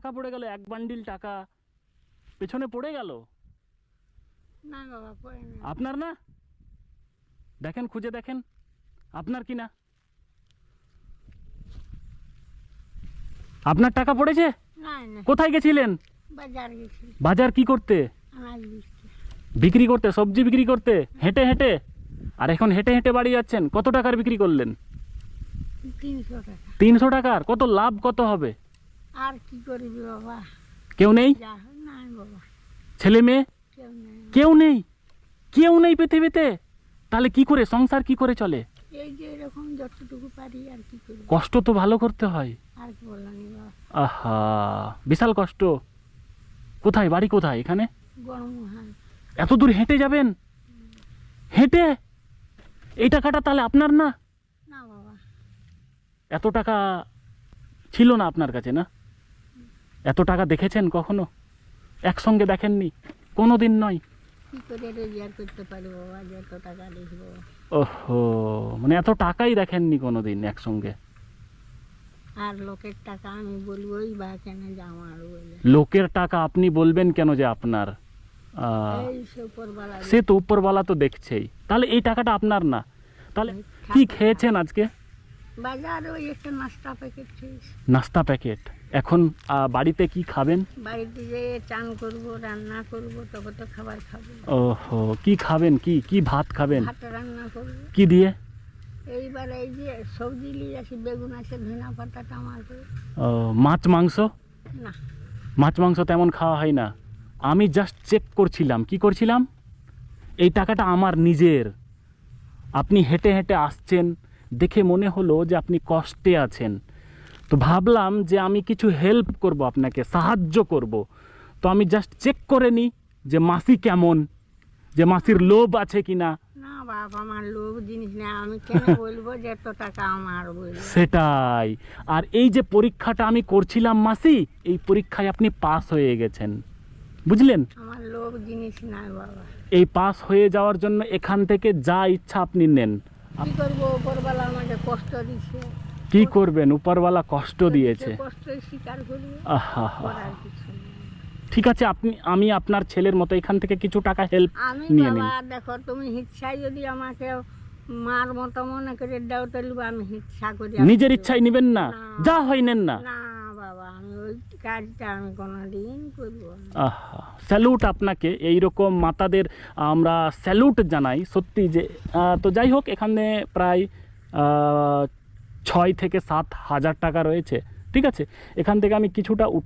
টাকা পড়ে গেল, এক বান্ডিল টাকা পেছনে পড়ে গেল। না বাবা, পড়ে না। আপনার না? দেখেন, খুঁজে দেখেন আপনার কি না। আপনার টাকা পড়েছে? না না, কোথায় গেছিলেন? বাজার গেছি বাজার কি করতে? আনাজ বেচতে। বিক্রি করতে, সবজি বিক্রি করতে, হেঁটে হেঁটে? আর এখন হেঁটে হেঁটে বাড়ি যাচ্ছেন, কত টাকার বিক্রি করলেন? 300 টাকা। 300 টাকার? কত লাভ, কত হবে? আর কি করবি বাবা, কেউ নেই? যা হয় না বাবা, ছেলে মেয়ে কেউ নেই। কেউ নেই? কেউ নেই পৃথিবীতে? তাহলে কি করে সংসার, কি করে চলে? এই যে এরকম যতটুকু পারি আর কি করবি, কষ্ট তো ভালো করতে হয়। আর কি বললাম বাবা। আহা, বিশাল কষ্ট। কোথায় বাড়ি, কোথায়? এখানে? গরম হয় এত দূর হেঁটে যাবেন? হেঁটে? এই টাকাটা তাহলে আপনার না? না বাবা, এত টাকা ছিল না আপনার কাছে না? এত টাকা দেখেছেন কখনো? একসঙ্গে দেখেননি? কোনো দিন নয়? কি করে রোজগার করতে পারি বাবা, যত টাকা দেখবো। ওহো, মানে এত টাকাই দেখেননি কোনো দিন একসঙ্গে? আর লোকের টাকা আমি বলবোই বা কেন যে আমার বলে, লোকের টাকা আপনি বলবেন কেন যে আপনার? এই সে উপরওয়ালা সে তো উপরওয়ালা তো দেখছেই। তাহলে এই টাকাটা আপনার না? তাহলে কি খেয়েছেন আজকে? বাজারে ওই একটা নাস্তা প্যাকেট খেয়েছি। নাস্তা প্যাকেট। এখন বাড়িতে কি খাবেন? বাড়িতে যেয়ে চান করবো, রান্না করবো, তবে তো খাবার খাবো। ওহো, কি খাবেন? কি কি ভাত খাবেন? ভাত রান্না করবো। কি দিয়ে? এইবার এই যে সবজি নিয়ে আসি, বেগুন আছে, ধনা পাতা, টমাটো। ও, মাছ মাংস? না, মাছ মাংস তেমন খাওয়া হয় না। আমি জাস্ট চেক করছিলাম। কি করছিলাম? এই টাকাটা আমার নিজের। আপনি হেঁটে হেঁটে আসছেন দেখে মনে হলো যে আপনি কষ্টে আছেন, তো ভাবলাম যে আমি কিছু হেল্প করব, আপনাকে সাহায্য করব। তো আমি জাস্ট চেক করে নিই যে মাসি কেমন, যে মাসির লোভ আছে কিনা। না বাবা, আমার লোভ জিনিস না, আমি কেন বলবো যে এত টাকা আমার বলবো। সেটাই। আর এই যে পরীক্ষাটা আমি করছিলাম মাসি, এই পরীক্ষায় আপনি পাস হয়ে গেছেন, বুঝলেন? আমার লোভ জিনিস নাই বাবা। এই পাস হয়ে যাওয়ার জন্য এখান থেকে যা ইচ্ছা আপনি নেন। কি করবো, উপরওয়ালা আমাকে কষ্ট দিচ্ছে। কি করবেন? উপরওয়ালা কষ্ট দিয়েছে। কষ্টই স্বীকার করবো, আহা, করার কিছু নেই। ঠিক আছে, আমি আপনার ছেলের মতো এখান থেকে কিছু টাকা হেল্প আমি নিয়ে নিন। বাবা দেখো, তুমি ইচ্ছায় যদি আমাকে মার মতো মনে করে দাও, তাহলে আমি ইচ্ছা করি নিজের ইচ্ছায় নেবেন না? না। যা হয় নেন না? না বাবা, আমি ওই কাজটা আমি কোনোদিন করবো না। আহা, স্যালুট আপনাকে। এইরকম মাতাদের আমরা স্যালুট জানাই সত্যি যে। তো যাই হোক, এখানে প্রায় 6 থেকে 7 হাজার টাকা রয়েছে। ঠিক আছে, এখান থেকে আমি কিছুটা উঠা